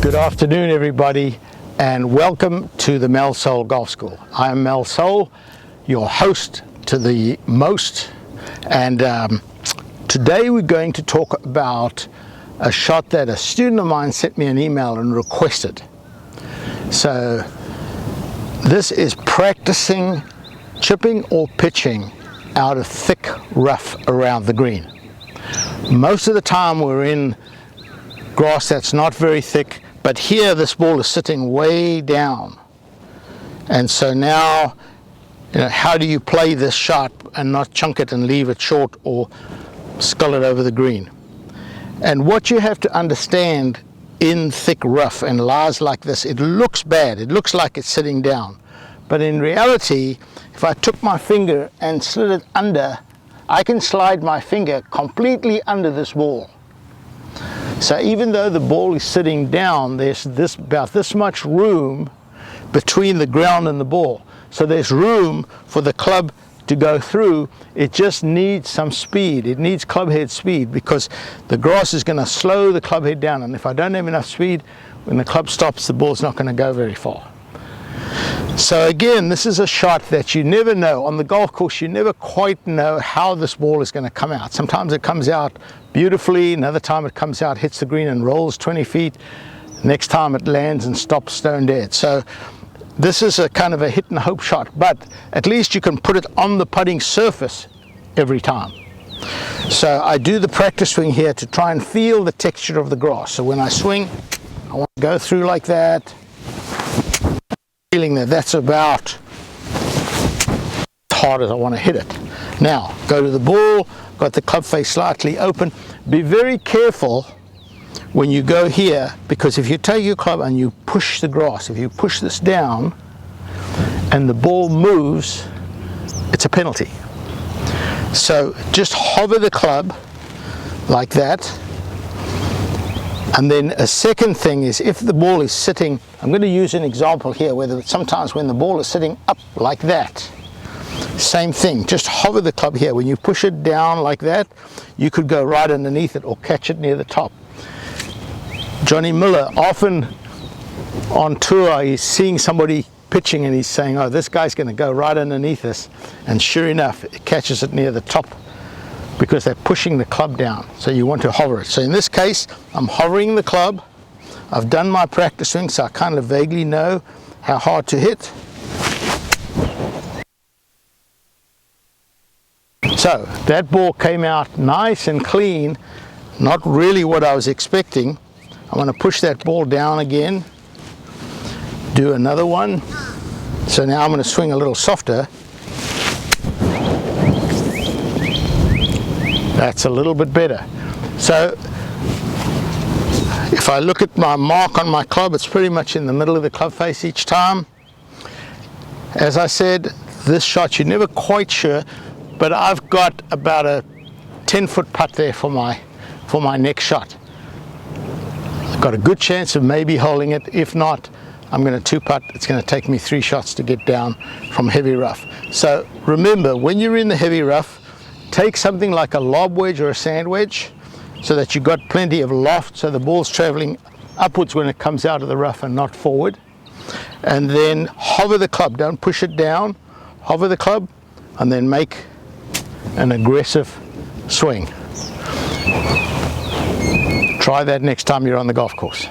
Good afternoon, everybody, and welcome to the Mel Soul Golf School. I am Mel Soul, your host to the most, and today we're going to talk about a shot that a student of mine sent me an email and requested. So this is practicing chipping or pitching out of thick rough around the green. Most of the time we're in grass that's not very thick, but here this ball is sitting way down, and so now, how do you play this shot and not chunk it and leave it short or scull it over the green? And what you have to understand in thick rough and lies like this, it looks bad, it looks like it's sitting down, but in reality, if I took my finger and slid it under, I can slide my finger completely under this ball. So even though the ball is sitting down, there's about this much room between the ground and the ball. So there's room for the club to go through. It just needs some speed. It needs club head speed, because the grass is going to slow the club head down. And if I don't have enough speed, when the club stops, the ball's not going to go very far. So again, this is a shot that you never know. On the golf course, you never quite know how this ball is going to come out. Sometimes it comes out beautifully, another time it comes out, hits the green and rolls 20 feet. Next time it lands and stops stone dead. So this is a kind of a hit and hope shot, but at least you can put it on the putting surface every time. So I do the practice swing here to try and feel the texture of the grass. So when I swing, I want to go through like that, feeling that that's about as hard as I want to hit it. Now, go to the ball, got the club face slightly open. Be very careful when you go here, because if you take your club and you push the grass, if you push this down and the ball moves, it's a penalty. So just hover the club like that. And then a second thing is, if the ball is sitting, I'm going to use an example here, where sometimes when the ball is sitting up like that, same thing, just hover the club here. When you push it down like that, you could go right underneath it or catch it near the top. Johnny Miller, often on tour, he's seeing somebody pitching and he's saying, oh, this guy's going to go right underneath this, and sure enough, it catches it near the top, because they're pushing the club down. So you want to hover it. So in this case, I'm hovering the club. I've done my practice swing, so I kind of vaguely know how hard to hit. So that ball came out nice and clean, not really what I was expecting. I'm going to push that ball down again, do another one. So now I'm going to swing a little softer. That's a little bit better. So if I look at my mark on my club, it's pretty much in the middle of the club face each time. As I said, this shot you're never quite sure, but I've got about a 10-foot putt there for my next shot. I've got a good chance of maybe holding it. If not, I'm going to two-putt. It's going to take me 3 shots to get down from heavy rough. So remember, when you're in the heavy rough, take something like a lob wedge or a sand wedge, so that you've got plenty of loft, so the ball's traveling upwards when it comes out of the rough and not forward. And then hover the club, don't push it down, hover the club, and then make an aggressive swing. Try that next time you're on the golf course.